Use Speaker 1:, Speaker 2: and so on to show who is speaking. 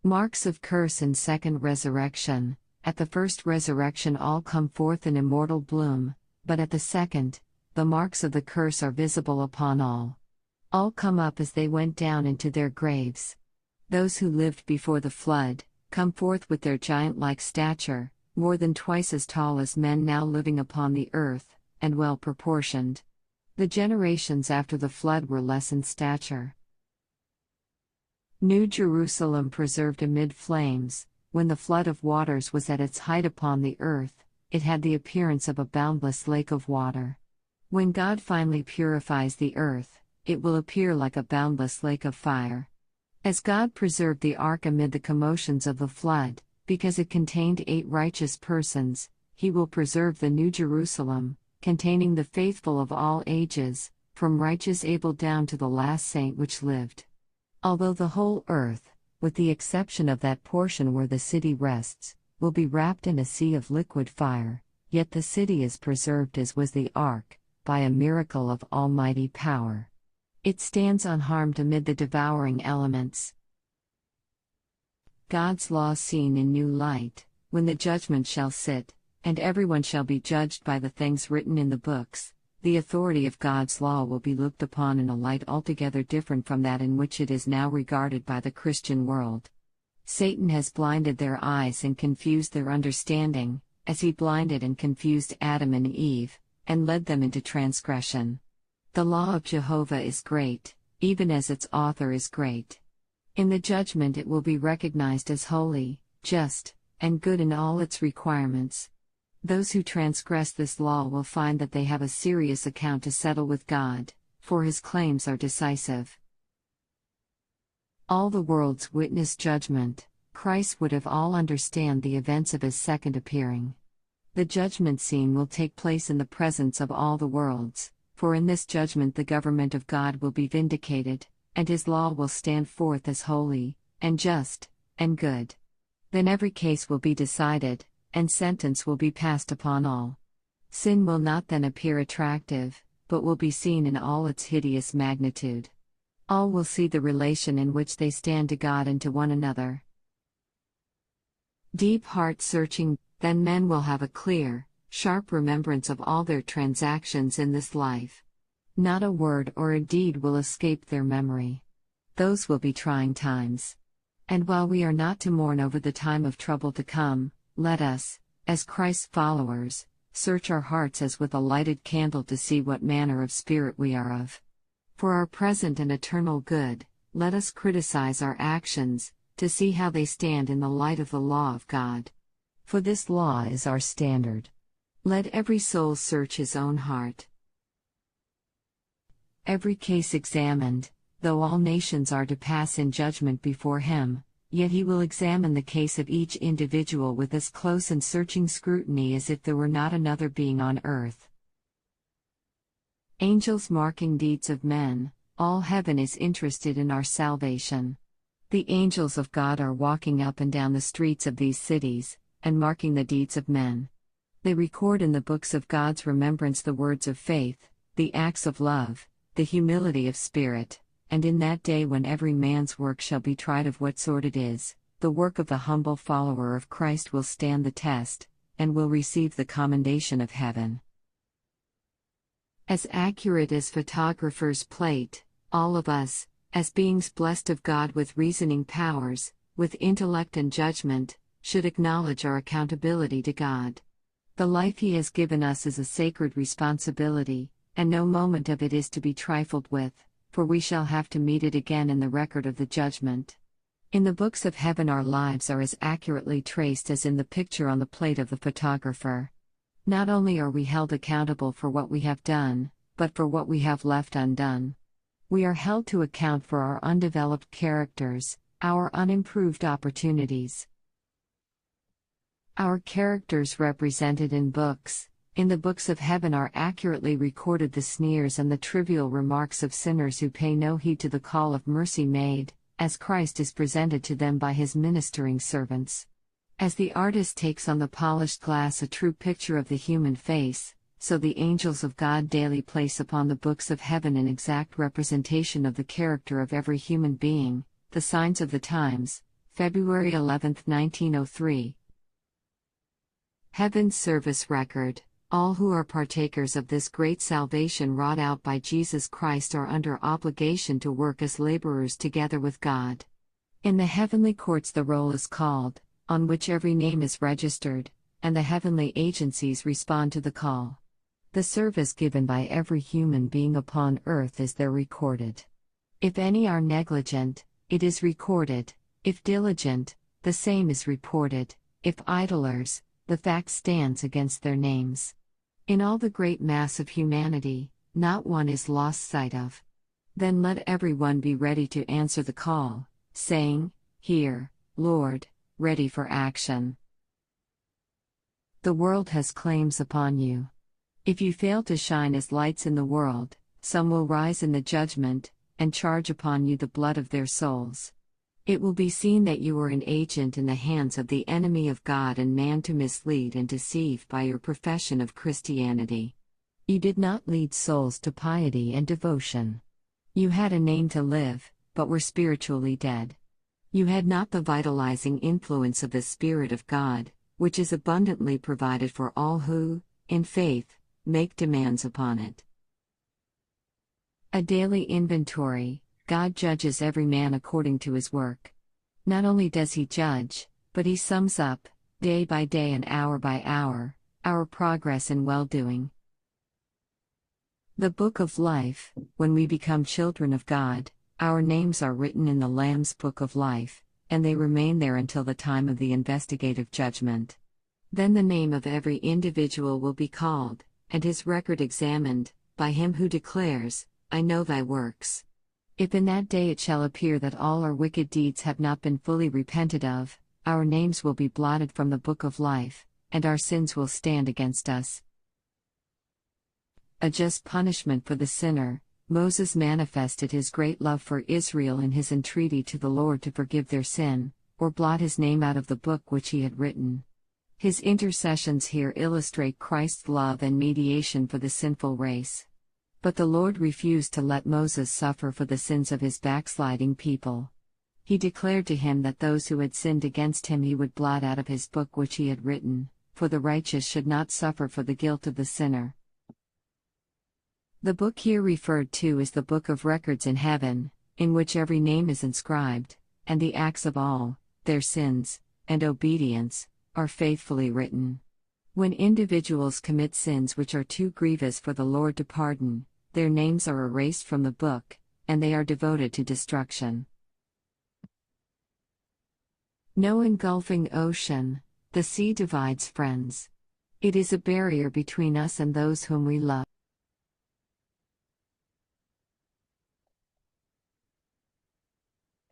Speaker 1: Marks of curse and second resurrection. At the first resurrection all come forth in immortal bloom, but at the second, the marks of the curse are visible upon all. All come up as they went down into their graves. Those who lived before the flood, come forth with their giant-like stature, more than twice as tall as men now living upon the earth, and well proportioned. The generations after the flood were less in stature. New Jerusalem preserved amid flames. When the flood of waters was at its height upon the earth, it had the appearance of a boundless lake of water. When God finally purifies the earth, it will appear like a boundless lake of fire. As God preserved the ark amid the commotions of the flood, because it contained 8 righteous persons, He will preserve the New Jerusalem, containing the faithful of all ages, from righteous Abel down to the last saint which lived. Although the whole earth, with the exception of that portion where the city rests, will be wrapped in a sea of liquid fire, yet the city is preserved as was the ark, by a miracle of almighty power. It stands unharmed amid the devouring elements. God's law seen in new light. When the judgment shall sit, and everyone shall be judged by the things written in the books, the authority of God's law will be looked upon in a light altogether different from that in which it is now regarded by the Christian world. Satan has blinded their eyes and confused their understanding, as he blinded and confused Adam and Eve, and led them into transgression. The law of Jehovah is great, even as its author is great. In the judgment it will be recognized as holy, just, and good in all its requirements. Those who transgress this law will find that they have a serious account to settle with God, for His claims are decisive. All the worlds witness judgment. Christ would have all understand the events of His second appearing. The judgment scene will take place in the presence of all the worlds, for in this judgment the government of God will be vindicated, and His law will stand forth as holy, and just, and good. Then every case will be decided, and sentence will be passed upon all. Sin will not then appear attractive, but will be seen in all its hideous magnitude. All will see the relation in which they stand to God and to one another. Deep heart-searching, then men will have a clear, sharp remembrance of all their transactions in this life. Not a word or a deed will escape their memory. Those will be trying times. And while we are not to mourn over the time of trouble to come, let us, as Christ's followers, search our hearts as with a lighted candle to see what manner of spirit we are of. For our present and eternal good, let us criticize our actions, to see how they stand in the light of the law of God. For this law is our standard. Let every soul search his own heart. Every case examined. Though all nations are to pass in judgment before Him, yet He will examine the case of each individual with as close and searching scrutiny as if there were not another being on earth. Angels marking deeds of men. All heaven is interested in our salvation. The angels of God are walking up and down the streets of these cities, and marking the deeds of men. They record in the books of God's remembrance the words of faith, the acts of love, the humility of spirit. And in that day when every man's work shall be tried of what sort it is, the work of the humble follower of Christ will stand the test, and will receive the commendation of heaven. As accurate as photographer's plate, all of us, as beings blessed of God with reasoning powers, with intellect and judgment, should acknowledge our accountability to God. The life He has given us is a sacred responsibility, and no moment of it is to be trifled with, for we shall have to meet it again in the record of the judgment. In the books of heaven our lives are as accurately traced as in the picture on the plate of the photographer. Not only are we held accountable for what we have done, but for what we have left undone. We are held to account for our undeveloped characters, our unimproved opportunities. Our characters represented in books. In the books of heaven are accurately recorded the sneers and the trivial remarks of sinners who pay no heed to the call of mercy made, as Christ is presented to them by His ministering servants. As the artist takes on the polished glass a true picture of the human face, so the angels of God daily place upon the books of heaven an exact representation of the character of every human being, the signs of the times, February 11, 1903. Heaven's Service Record. All who are partakers of this great salvation wrought out by Jesus Christ are under obligation to work as laborers together with God. In the heavenly courts the roll is called, on which every name is registered, and the heavenly agencies respond to the call. The service given by every human being upon earth is there recorded. If any are negligent, it is recorded; if diligent, the same is reported; if idlers, the fact stands against their names. In all the great mass of humanity, not one is lost sight of. Then let everyone be ready to answer the call, saying, "Here, Lord," ready for action. The world has claims upon you. If you fail to shine as lights in the world, some will rise in the judgment, and charge upon you the blood of their souls. It will be seen that you were an agent in the hands of the enemy of God and man to mislead and deceive by your profession of Christianity. You did not lead souls to piety and devotion. You had a name to live, but were spiritually dead. You had not the vitalizing influence of the Spirit of God, which is abundantly provided for all who, in faith, make demands upon it. A daily inventory. God judges every man according to his work. Not only does he judge, but he sums up, day by day and hour by hour, our progress in well-doing. The Book of Life. When we become children of God, our names are written in the Lamb's Book of Life, and they remain there until the time of the investigative judgment. Then the name of every individual will be called, and his record examined, by him who declares, "I know thy works." If in that day it shall appear that all our wicked deeds have not been fully repented of, our names will be blotted from the book of life, and our sins will stand against us. A just punishment for the sinner. Moses manifested his great love for Israel in his entreaty to the Lord to forgive their sin, or blot his name out of the book which he had written. His intercessions here illustrate Christ's love and mediation for the sinful race. But the Lord refused to let Moses suffer for the sins of his backsliding people. He declared to him that those who had sinned against him he would blot out of his book which he had written, for the righteous should not suffer for the guilt of the sinner. The book here referred to is the book of records in heaven, in which every name is inscribed, and the acts of all, their sins, and obedience, are faithfully written. When individuals commit sins which are too grievous for the Lord to pardon, their names are erased from the book, and they are devoted to destruction. No engulfing ocean. The sea divides friends. It is a barrier between us and those whom we love.